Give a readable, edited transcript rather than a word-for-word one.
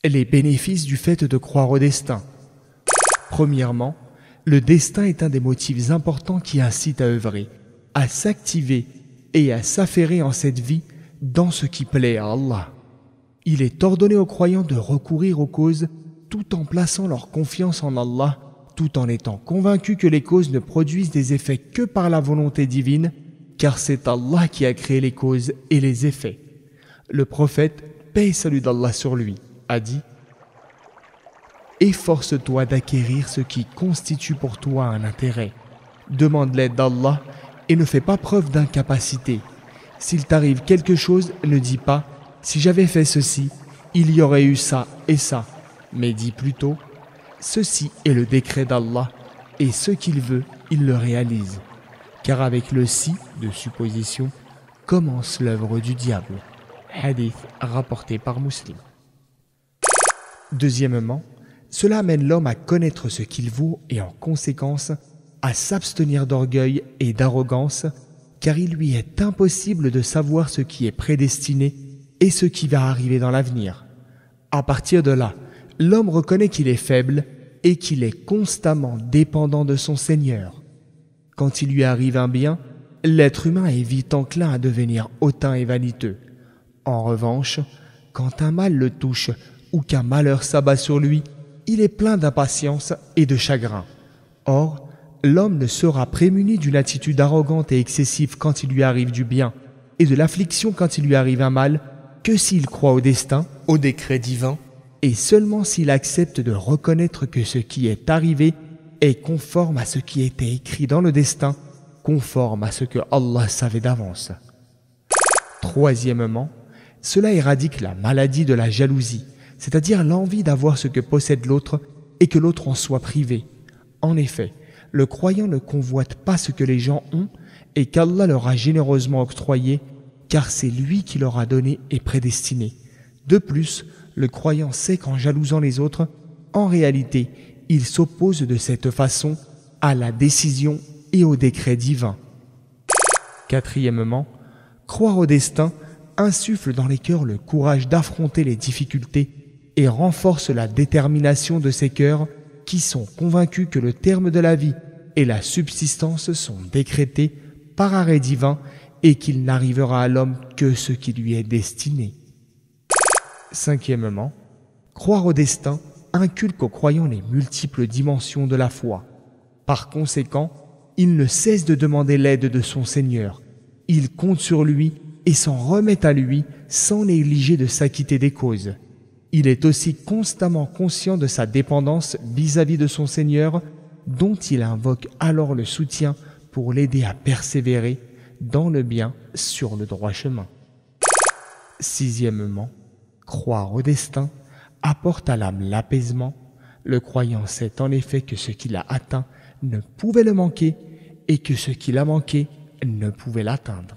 Les bénéfices du fait de croire au destin. Premièrement, le destin est un des motifs importants qui incite à œuvrer, à s'activer et à s'affairer en cette vie dans ce qui plaît à Allah. Il est ordonné aux croyants de recourir aux causes tout en plaçant leur confiance en Allah, tout en étant convaincus que les causes ne produisent des effets que par la volonté divine, car c'est Allah qui a créé les causes et les effets. Le prophète, paix et salut d'Allah sur lui, a dit « Efforce-toi d'acquérir ce qui constitue pour toi un intérêt. Demande l'aide d'Allah et ne fais pas preuve d'incapacité. S'il t'arrive quelque chose, ne dis pas « Si j'avais fait ceci, il y aurait eu ça et ça », mais dis plutôt « Ceci est le décret d'Allah et ce qu'il veut, il le réalise. » Car avec le « si » de supposition commence l'œuvre du diable. Hadith rapporté par Muslim. Deuxièmement, cela amène l'homme à connaître ce qu'il vaut et en conséquence à s'abstenir d'orgueil et d'arrogance, car il lui est impossible de savoir ce qui est prédestiné et ce qui va arriver dans l'avenir. À partir de là, l'homme reconnaît qu'il est faible et qu'il est constamment dépendant de son Seigneur. Quand il lui arrive un bien, l'être humain est vite enclin à devenir hautain et vaniteux. En revanche, quand un mal le touche ou qu'un malheur s'abat sur lui, il est plein d'impatience et de chagrin. Or, l'homme ne sera prémuni d'une attitude arrogante et excessive quand il lui arrive du bien et de l'affliction quand il lui arrive un mal que s'il croit au destin, au décret divin, et seulement s'il accepte de reconnaître que ce qui est arrivé est conforme à ce qui était écrit dans le destin, conforme à ce que Allah savait d'avance. Troisièmement, cela éradique la maladie de la jalousie, c'est-à-dire l'envie d'avoir ce que possède l'autre et que l'autre en soit privé. En effet, le croyant ne convoite pas ce que les gens ont et qu'Allah leur a généreusement octroyé, car c'est lui qui leur a donné et prédestiné. De plus, le croyant sait qu'en jalousant les autres, en réalité, il s'oppose de cette façon à la décision et au décret divin. Quatrièmement, croire au destin insuffle dans les cœurs le courage d'affronter les difficultés et renforce la détermination de ces cœurs qui sont convaincus que le terme de la vie et la subsistance sont décrétés par arrêt divin et qu'il n'arrivera à l'homme que ce qui lui est destiné. Cinquièmement, croire au destin inculque aux croyants les multiples dimensions de la foi. Par conséquent, il ne cesse de demander l'aide de son Seigneur. Il compte sur lui et s'en remet à lui sans négliger de s'acquitter des causes. Il est aussi constamment conscient de sa dépendance vis-à-vis de son Seigneur, dont il invoque alors le soutien pour l'aider à persévérer dans le bien sur le droit chemin. Sixièmement, croire au destin apporte à l'âme l'apaisement. Le croyant sait en effet que ce qu'il a atteint ne pouvait le manquer et que ce qu'il a manqué ne pouvait l'atteindre.